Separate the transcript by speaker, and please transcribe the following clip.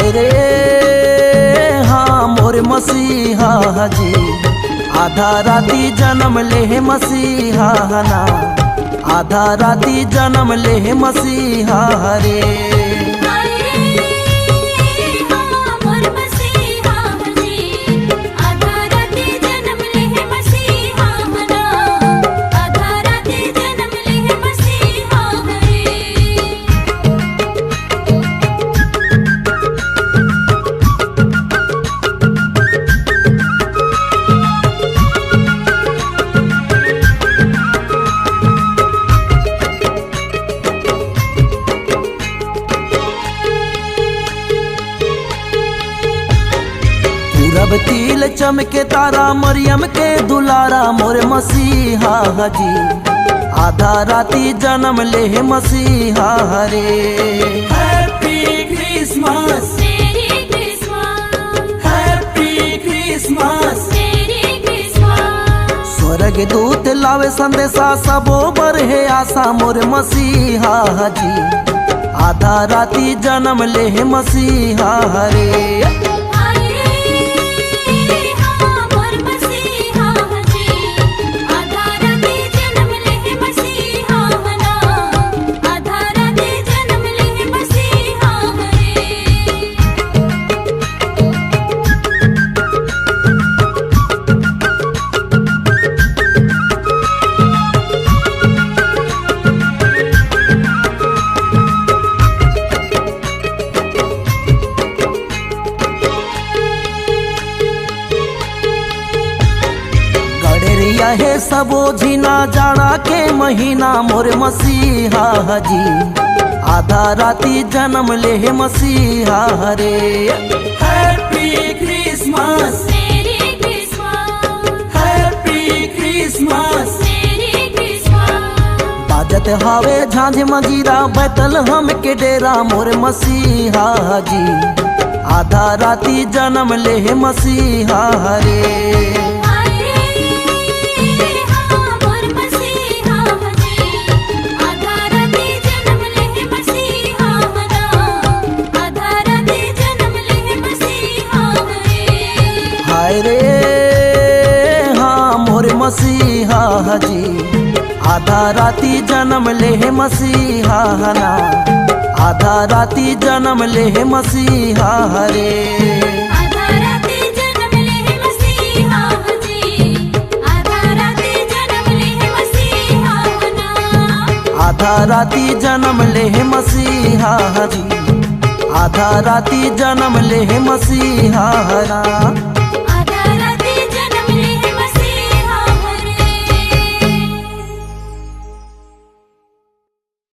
Speaker 1: हाय रे हाँ मोर मसीहा जी, आधा राती जन्म ले मसीहा ना, आधा राती जन्म ले मसीहा रे। पूरब तिल चमके तारा, मरियम के दुलारा मोर मसीहा जी, आधा राती जन्म ले मसीहा रे।
Speaker 2: हैप्पी क्रिसमस,
Speaker 3: मेरी क्रिसमस,
Speaker 2: हैप्पी क्रिसमस,
Speaker 3: मेरी क्रिसमस।
Speaker 1: स्वर्ग दूत लावे संदेशा, सबो बरहे आशा मोर मसीहा जी, आधा राती जन्म ले मसीहा रे। है सबो झीना जाड़ा के महीना मोर मसीहा जी, आधा राती जन्म ले मसीहा रे।
Speaker 2: हैप्पी क्रिसमस,
Speaker 3: मेरी क्रिसमस,
Speaker 2: हैप्पी क्रिसमस,
Speaker 3: मेरी क्रिसमस।
Speaker 1: बाजत हावे झांझ मजीरा, बैतल हम के डेरा मोर मसीहा जी, आधा राती जन्म ले मसीहा रे। हाय रे हाँ मोर मसीहा जी, आधा राती जन्म ले मसीहा ना, आधा राती जन्म ले मसीहा रे।
Speaker 3: आधा राती जन्म ले मसीहा जी, आधा राती जन्म ले मसीहा ना,
Speaker 1: आधा राती जन्म ले मसीहा जी, आधा राती जन्म ले मसीहा ना।